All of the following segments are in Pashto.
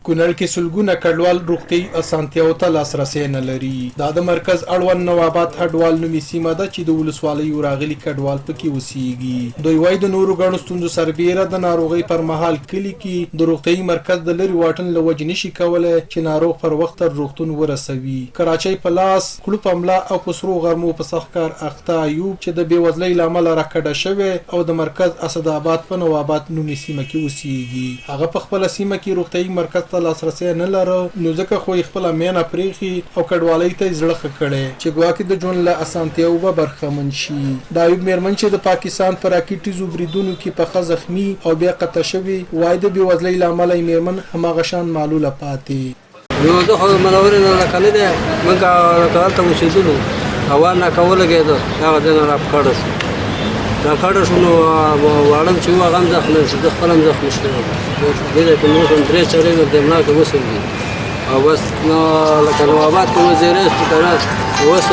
کونړ کې سلګونه کډوال روغتي اسانتیاو ته لاسرسي نه لري. دا د مرکز اړوند نواباد هډوال نومي سیمه ده چې د ولسوالیو راغلي کډوال پکې اوسېږي. دوی وايي د نورو ګڼو ستونزو سربیره د ناروغۍ پر مهال کلي کې د روغتي مرکز د لرې واټن له وجې نشي کولی چې ناروغ پر وخت تر روغتون ورسوي. کراچۍ په لاس کړو پملا او په سرو غرمو په سخت کار اخته ایوب چې د بېوزلۍ له امله راکډه شوی او د مرکز اسداباد په نواباد نومي سیمه کې اوسېږي. هغه په خپله سیمه کې روغتي مرکز لاسرسي نه لرو نو ځکه خو خپل مینا پریخي او کډوالۍ ته زړه کړي چې ګواکې د ژوند له اسانتیاو به برخمن شي. دا یو میرمن چې د پاکستان پر راکټیزو بریدونو کې په زخمی او بیا قطع شوی وای د بېوزلۍ له امله میرمن هماغه شان معلوله پاتې. نو زه خو منورې نه کنه ده موږ کارته وسیدلو هوا نه کوله کېده هغه دنه را پکړه شو دا کړه شو نو واړم چې هغه هم ځخ نه د خپلم ځخ مشته دې ته نو څنګه درې چړې د ملا کې وسنګي او بس نو لکه نواباد کې وزیرست کړه اوس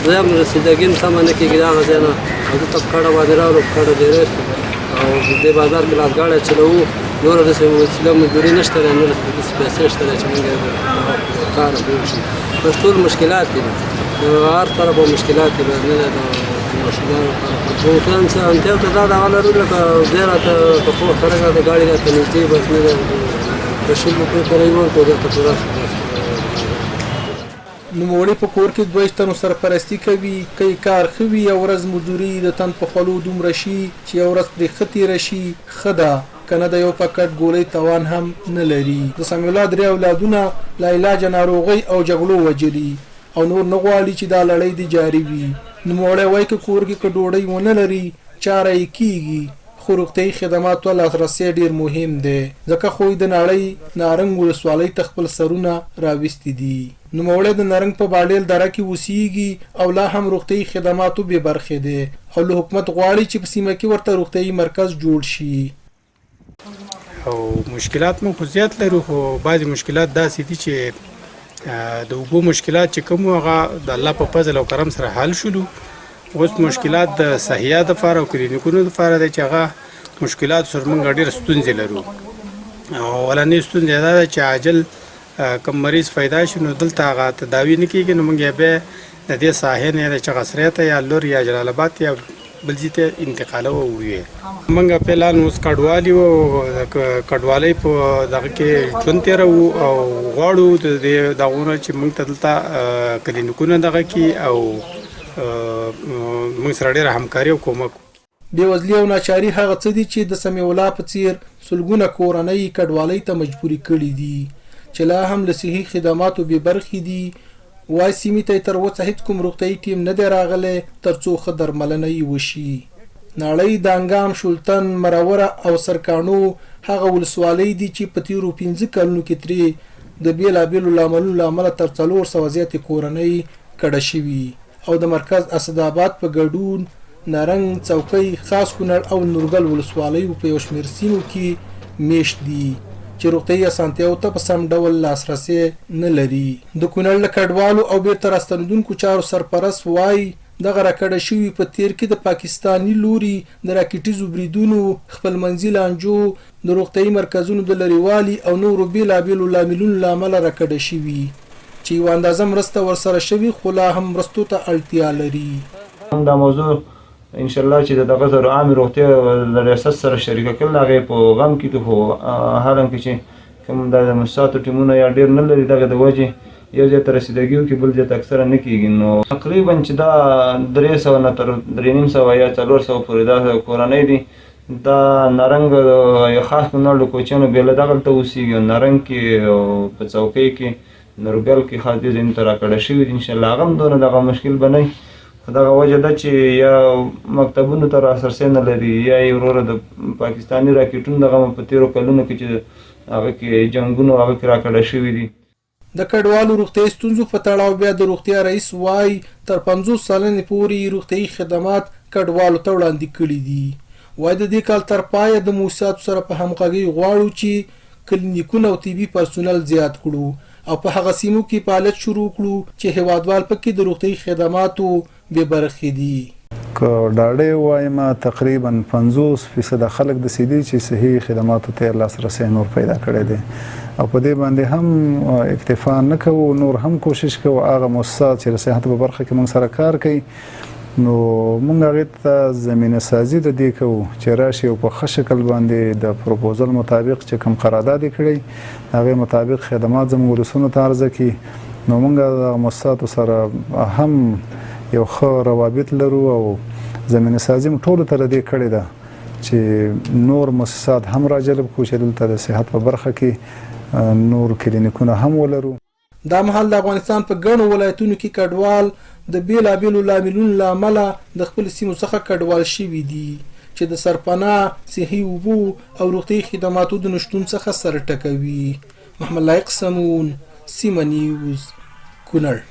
زم رسیدګین سم نه کېږي دا غزنه او ته کړه باندې راو کړه دې او د بازار کې لاس غاړه چلو نور د وسیله مزدوري نشته نور د سپیسه شته چې موږ کار وکړو بس ټول مشکلات دي هر طرف مشکلات دي نه وكان انت تزاد على رجلك ديرة تقوى خرجت الجاري ده تنتهي بس نه بشيل په قریبو ته د تطورات نوموړی په کور کې دوه تنو سرپرستی کوي کوي کار خوي او ورځ مزدوري د تن په خلو دومره شي چې ورځ پرې ختی رشي خدا کنه د یو پکټ ګولې توان هم نه لري. د سمیلا درې اولادونه لا علاج ناروغي او جګړو وجلي او نور نه غواړي چې دا لړۍ دی جاری وي. نوموړی وایي که کور کې ډوډۍ ونه لري چاره یې کیږي خو روغتیایي خدماتو لاسرسی ډېر مهم دی ځکه خو د نړۍ نارنګ ولسوالۍ ته خپل سرونه راوستي دي. نوموړی د نارنګ په باډیل دره کې اوسېږي او لا هم روغتیایي خدماتو بې برخې دی او له حکومت غواړي چې په سیمه کې ورته روغتیایي مرکز جوړ شي. او مشکلات مو خو زیات لرو خو بعضې مشکلات داسې دي چې د اوبو مشکلات چې کوم هغه د الله په فضل او کرم سره حل شولو. اوس مشکلات د صحیح د لپاره او کلینیکونو لپاره دی چې هغه مشکلات سره موږ ډېر ستونزې لرو. او ولنې ستونزې دا ده چې عاجل کم مریض پیدا شي نو دلته هغه تداوي نه کېږي نو موږ بیا د دې ساحې نه د چغسرې ته یا لور یا جلال آباد یا بل ځای ته انتقالوو وړو. موږ پلان اوس کډوالي وو کډوالۍ په دغه کې ژوند تېروو او غواړو د دې دغونه چې موږ ته دلته کلینیکونه دغه کې او موږ سره ډېره همکاري او کومک. بېوزلي او ناچاري هغه څه دي چې د سمیع الله په څېر سلګونه کورنۍ کډوالۍ ته مجبوري کړي دي چې لا هم له صحي خدماتو بې برخې دي. وای سیمې ته تر اوسه هیڅ کوم روغتیایي ټیم نه دی راغلی تر څو ښه درملنه یې وشي. نړۍ د انګام شولتن مروره او سرکاڼو هغه ولسوالۍ دي چې په تېرو 15 کلونو کې ترې د بېلابېلو لاملونو له امله تر 400 زیاتې کورنۍ کډه شوي او د مرکز اسداباد په ګډون نارنګ څوکۍ خاص کونړ او نورګل ولسوالیو په یو شمېر سیمو کې میشت دي چې روغتیایي اسانتیاو ته په سم ډول لاسرسی نه لري. د کونړ له کډوالو او بیرته راستنېدونکو چارو سرپرست وایي دغه راکډه شوي په تیر کې د پاکستاني لوري د راکټیزو بریدونو خپل منځي لانجو د روغتیایي مرکزونو د لرېوالي او نورو بېلابېلو لاملونو له امله راکډه شوي چې یوه اندازه مرسته ورسره شوي خو لا هم مرستو ته اړتیا لري. دا موضوع ان شاء الله چې دغه زر عام روغتیا د ریاست سره شریکه کول هغه په غم کې خو هرم کې چې کوم د مساعدت ټیمونه یا ډیر نه لري دغه د وجه یو ځای ته رسیدګیو کې بل ځای ته اکثره نه کېږي. نو تقریبا چې دا 300 نه تر 350 یا 400 پورې دا کورنۍ دي دا نارنګ یو خاص کونړ له کوچیانو بېله دغلته اوسېږي نارنګ کې په څوکۍ کې نورګل کې خاص دې ځینې ته راکډه شوي دي. انشاءالله هغه هم دونه دغه مشکل به نه دغه وجه ده چې یا مکتبونو ته لاسرسی نه لري یا یې وروره د پاکستاني راکټونو دغه په تېرو کلونو کې چې هغه کې جنګونو هغه کې راکډه شوي دي. د کډوالو روغتیایي ستونزو په تړاو بیا د روغتیا رئیس وایي تر 50 سلنې پورې روغتیایي خدمات کډوالو ته وړاندې کړي دي. وایي د دې کال تر پایه د موسساتو سره په همغږۍ غواړو چې کلینیکونه او طبي پرسونل زیات کړو او په هغه سیمو کې فعالیت شروع کړو چې هیوادوال پکې د روغتیایي خدماتو بې برخې دي. که ډاډه وایم تقریبا 50% خلک د سیدي چې صحیح خدماتو ته لاسرسي نور پیدا کړی دی او په دې باندې هم اکتفا نه کوو نور هم کوشش کوو هغه مؤسسات چې د صحت په برخه کې موږ سره کار کوي نو موږ هغې ته زمینه سازي د دې کوو چې راشي او په ښه شکل باندې د پروپوزل مطابق چې کوم قرارداد یې کړی هغې مطابق خدمات زموږ ولسونو ته عرضه کړي نو موږ د مؤسساتو سره هم یو ښه روابط لرو او زمینه سازي موږ ټولو ته د دې کړې ده چې نور مؤسسات هم راجلب کړو چې دلته د صحت په برخه کې نور کلینیکونه هم ولرو. دا مهال د افغانستان په ګڼو ولایتونو کې کډوال د بیلابیلو لاملونو له امله د خپل سیمو څخه کډوال شوي دي چې د سرپناه صحي اوبو او روغتیایي خدماتو د نشتون څخه سر ټکوي. محمد لایق سمون، سیمه نیوز، کونړ.